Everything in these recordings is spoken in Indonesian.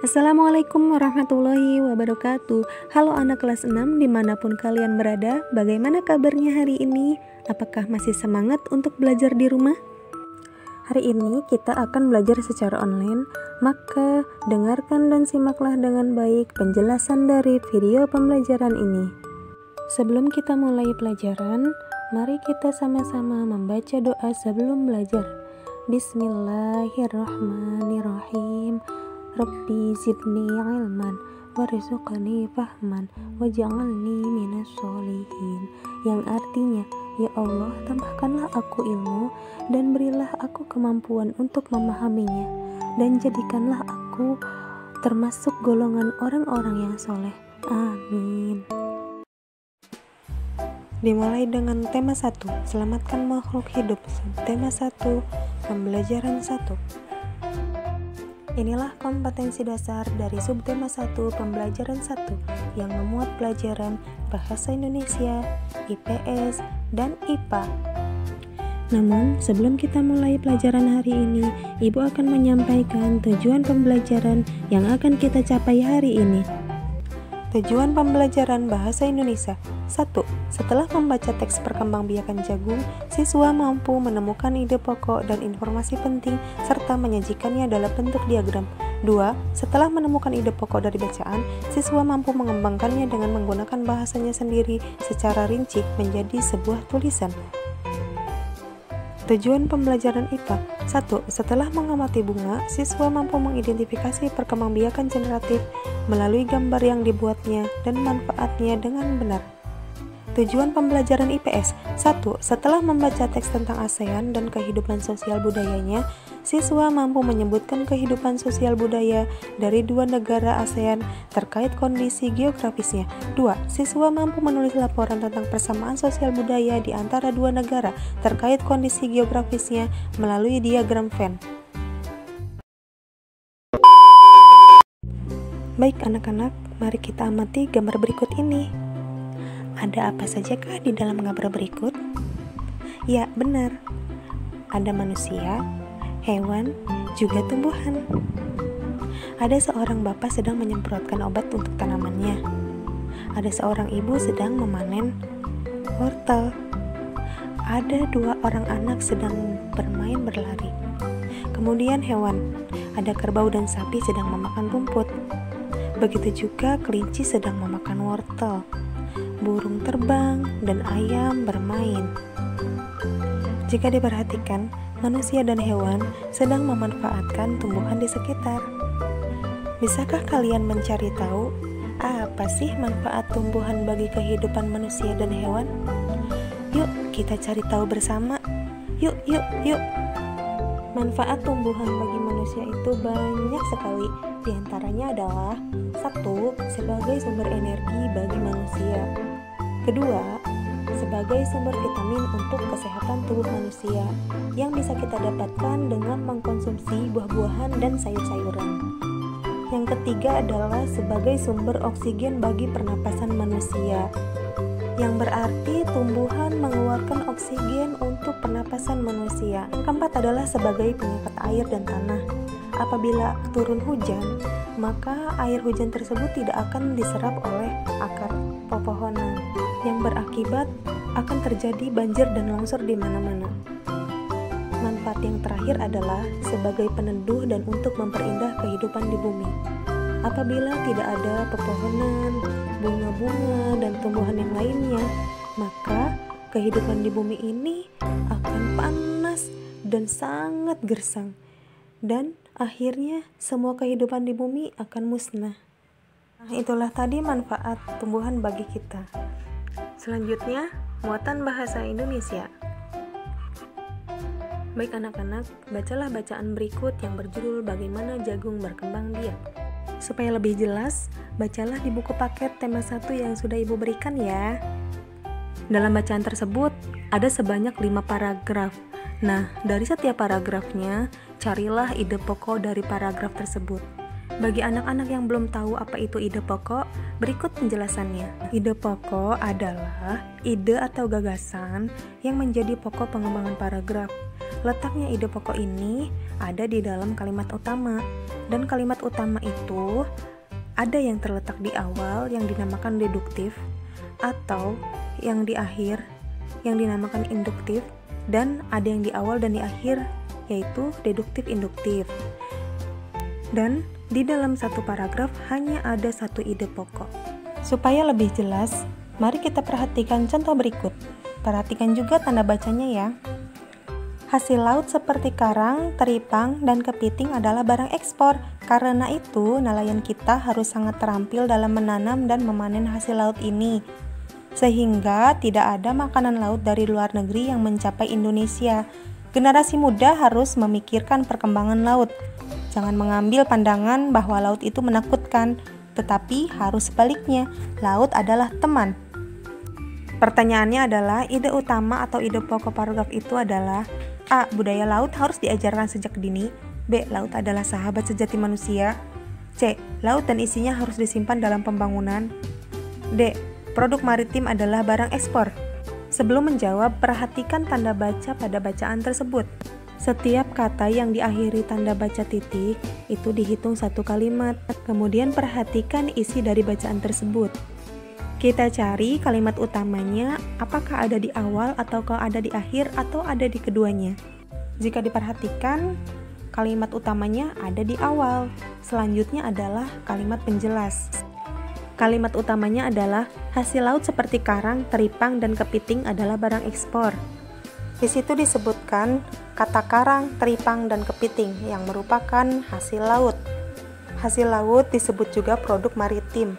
Assalamualaikum warahmatullahi wabarakatuh. Halo anak kelas 6 dimanapun kalian berada, bagaimana kabarnya hari ini? Apakah masih semangat untuk belajar di rumah? Hari ini kita akan belajar secara online, maka dengarkan dan simaklah dengan baik penjelasan dari video pembelajaran ini. Sebelum kita mulai pelajaran, mari kita sama-sama membaca doa sebelum belajar. Bismillahirrahmanirrahim. Rabbi zidni ilman warzuqni fahman waj'alni minas sholihin, yang artinya, ya Allah, tambahkanlah aku ilmu dan berilah aku kemampuan untuk memahaminya, dan jadikanlah aku termasuk golongan orang-orang yang soleh. Amin. Dimulai dengan tema 1, selamatkan makhluk hidup. Tema 1, pembelajaran 1. Inilah kompetensi dasar dari subtema 1 pembelajaran 1 yang memuat pelajaran Bahasa Indonesia, IPS, dan IPA. Namun, sebelum kita mulai pelajaran hari ini, Ibu akan menyampaikan tujuan pembelajaran yang akan kita capai hari ini. Tujuan pembelajaran Bahasa Indonesia. 1. Setelah membaca teks perkembangbiakan jagung, siswa mampu menemukan ide pokok dan informasi penting serta menyajikannya dalam bentuk diagram. 2. Setelah menemukan ide pokok dari bacaan, siswa mampu mengembangkannya dengan menggunakan bahasanya sendiri secara rinci menjadi sebuah tulisan. Tujuan pembelajaran IPA. 1. Setelah mengamati bunga, siswa mampu mengidentifikasi perkembangbiakan generatif melalui gambar yang dibuatnya dan manfaatnya dengan benar. Tujuan pembelajaran IPS. 1. Setelah membaca teks tentang ASEAN dan kehidupan sosial budayanya, siswa mampu menyebutkan kehidupan sosial budaya dari dua negara ASEAN terkait kondisi geografisnya. 2. Siswa mampu menulis laporan tentang persamaan sosial budaya di antara dua negara terkait kondisi geografisnya melalui diagram Venn. Baik anak-anak, mari kita amati gambar berikut ini. Ada apa sajakah di dalam gambar berikut? Ya, benar. Ada manusia, hewan, juga tumbuhan. Ada seorang bapak sedang menyemprotkan obat untuk tanamannya. Ada seorang ibu sedang memanen wortel. Ada dua orang anak sedang bermain berlari. Kemudian hewan, ada kerbau dan sapi sedang memakan rumput. Begitu juga kelinci sedang memakan wortel. Burung terbang dan ayam bermain. Jika diperhatikan, manusia dan hewan sedang memanfaatkan tumbuhan di sekitar. Bisakah kalian mencari tahu apa sih manfaat tumbuhan bagi kehidupan manusia dan hewan? Yuk, kita cari tahu bersama. Yuk. Manfaat tumbuhan bagi manusia itu banyak sekali. Di antaranya adalah 1. Sebagai sumber energi bagi manusia. 2. Sebagai sumber vitamin untuk kesehatan tubuh manusia yang bisa kita dapatkan dengan mengkonsumsi buah-buahan dan sayur-sayuran. Yang ketiga adalah sebagai sumber oksigen bagi pernapasan manusia, yang berarti tumbuhan mengeluarkan oksigen untuk pernapasan manusia. Yang keempat adalah sebagai pengikat air dan tanah. Apabila turun hujan, maka air hujan tersebut tidak akan diserap oleh akar pepohonan, yang berakibat akan terjadi banjir dan longsor di mana-mana. Manfaat yang terakhir adalah sebagai peneduh dan untuk memperindah kehidupan di bumi. Apabila tidak ada pepohonan, bunga-bunga, dan tumbuhan yang lainnya, maka kehidupan di bumi ini akan panas dan sangat gersang. Dan akhirnya semua kehidupan di bumi akan musnah. Nah, itulah tadi manfaat tumbuhan bagi kita. Selanjutnya, muatan bahasa Indonesia. Baik anak-anak, bacalah bacaan berikut yang berjudul Bagaimana Jagung Berkembang Biak. Supaya lebih jelas, bacalah di buku paket tema 1 yang sudah Ibu berikan ya. Dalam bacaan tersebut, ada sebanyak 5 paragraf. Nah, dari setiap paragrafnya, carilah ide pokok dari paragraf tersebut. Bagi anak-anak yang belum tahu apa itu ide pokok, berikut penjelasannya. Ide pokok adalah ide atau gagasan yang menjadi pokok pengembangan paragraf. letaknya ide pokok ini ada di dalam kalimat utama. Dan kalimat utama itu ada yang terletak di awal yang dinamakan deduktif, atau yang di akhir yang dinamakan induktif, dan ada yang di awal dan di akhir yaitu deduktif induktif. Dan di dalam satu paragraf hanya ada satu ide pokok. Supaya lebih jelas, mari kita perhatikan contoh berikut. Perhatikan juga tanda bacanya ya. Hasil laut seperti karang, teripang, dan kepiting adalah barang ekspor. Karena itu, nelayan kita harus sangat terampil dalam menanam dan memanen hasil laut ini. Sehingga tidak ada makanan laut dari luar negeri yang mencapai Indonesia. Generasi muda harus memikirkan perkembangan laut. Jangan mengambil pandangan bahwa laut itu menakutkan, tetapi harus sebaliknya, laut adalah teman. Pertanyaannya adalah, ide utama atau ide pokok paragraf itu adalah A. Budaya laut harus diajarkan sejak dini. B. Laut adalah sahabat sejati manusia. C. Laut dan isinya harus disimpan dalam pembangunan. D. Produk maritim adalah barang ekspor. Sebelum menjawab, perhatikan tanda baca pada bacaan tersebut. Setiap kata yang diakhiri tanda baca titik itu dihitung satu kalimat. Kemudian perhatikan isi dari bacaan tersebut. Kita cari kalimat utamanya, apakah ada di awal ataukah ada di akhir atau ada di keduanya. Jika diperhatikan, kalimat utamanya ada di awal. Selanjutnya adalah kalimat penjelas. Kalimat utamanya adalah hasil laut seperti karang, teripang, dan kepiting adalah barang ekspor. Di situ disebutkan kata karang, teripang, dan kepiting yang merupakan hasil laut. Hasil laut disebut juga produk maritim.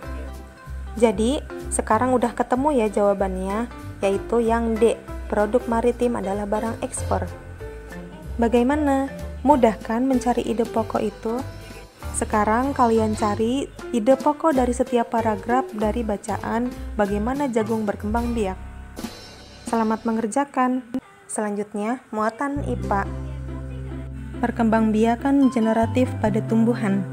Jadi, sekarang udah ketemu ya jawabannya, yaitu yang D, produk maritim adalah barang ekspor. Bagaimana? Mudah kan mencari ide pokok itu? Sekarang kalian cari ide pokok dari setiap paragraf dari bacaan bagaimana jagung berkembang biak. Selamat mengerjakan. Selanjutnya, muatan IPA. Perkembangbiakan generatif pada tumbuhan.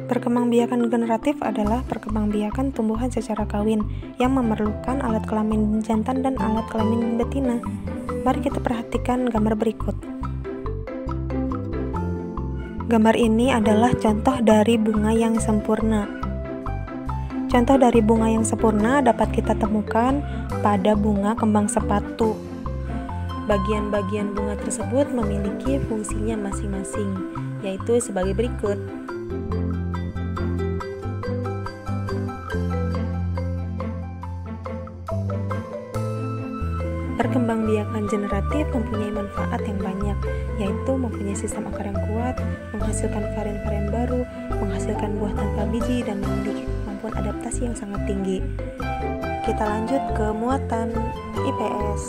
Perkembangbiakan generatif adalah perkembangbiakan tumbuhan secara kawin yang memerlukan alat kelamin jantan dan alat kelamin betina. Mari kita perhatikan gambar berikut. Gambar ini adalah contoh dari bunga yang sempurna. Contoh dari bunga yang sempurna dapat kita temukan pada bunga kembang sepatu. Bagian-bagian bunga tersebut memiliki fungsinya masing-masing, yaitu sebagai berikut. Perkembangbiakan generatif mempunyai manfaat yang banyak, yaitu mempunyai sistem akar yang kuat, menghasilkan varian-varian baru, menghasilkan buah tanpa biji, dan memiliki kemampuan adaptasi yang sangat tinggi. Kita lanjut ke muatan IPS.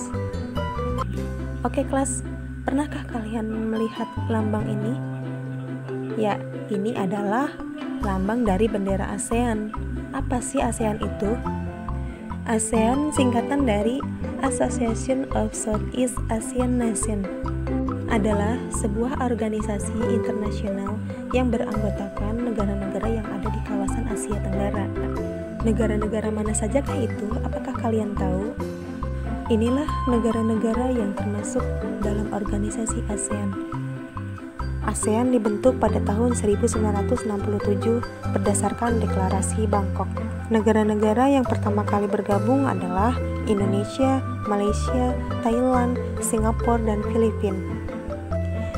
Oke kelas, pernahkah kalian melihat lambang ini? Ya, ini adalah lambang dari bendera ASEAN. Apa sih ASEAN itu? ASEAN singkatan dari Association of Southeast Asian Nations, adalah sebuah organisasi internasional yang beranggotakan negara-negara yang ada di kawasan Asia Tenggara. Negara-negara mana sajakah itu? Apakah kalian tahu? Inilah negara-negara yang termasuk dalam organisasi ASEAN. ASEAN dibentuk pada tahun 1967 berdasarkan Deklarasi Bangkok. Negara-negara yang pertama kali bergabung adalah Indonesia, Malaysia, Thailand, Singapura, dan Filipina.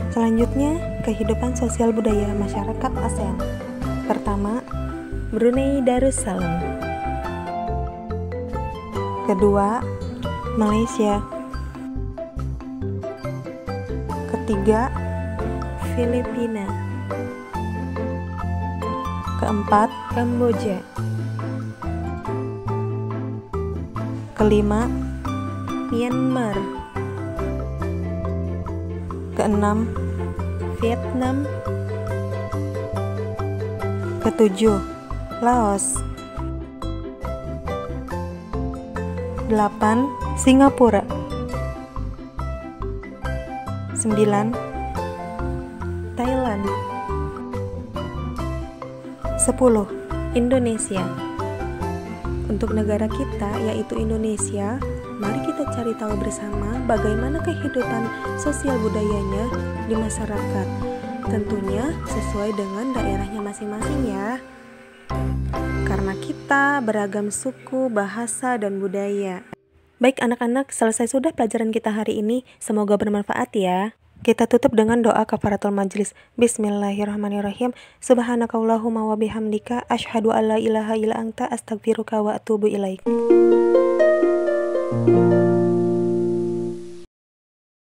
Selanjutnya, kehidupan sosial budaya masyarakat ASEAN. Pertama, Brunei Darussalam. Kedua, Malaysia. Ketiga, Filipina. Keempat, Kamboja. Kelima, Myanmar. Keenam, Vietnam. Ketujuh, Laos. 8. Singapura. 9. Thailand. 10. Indonesia. Untuk negara kita, yaitu Indonesia, Mari kita cari tahu bersama bagaimana kehidupan sosial budayanya di masyarakat. Tentunya sesuai dengan daerahnya masing-masing ya. Karena kita beragam suku, bahasa, dan budaya. Baik anak-anak, selesai sudah pelajaran kita hari ini. Semoga bermanfaat ya. Kita tutup dengan doa kafaratul majlis. Bismillahirrahmanirrahim. Subhanakallahumma wa bihamdika asyhadu alla ilaha illa anta astaghfiruka wa atubu ilaik.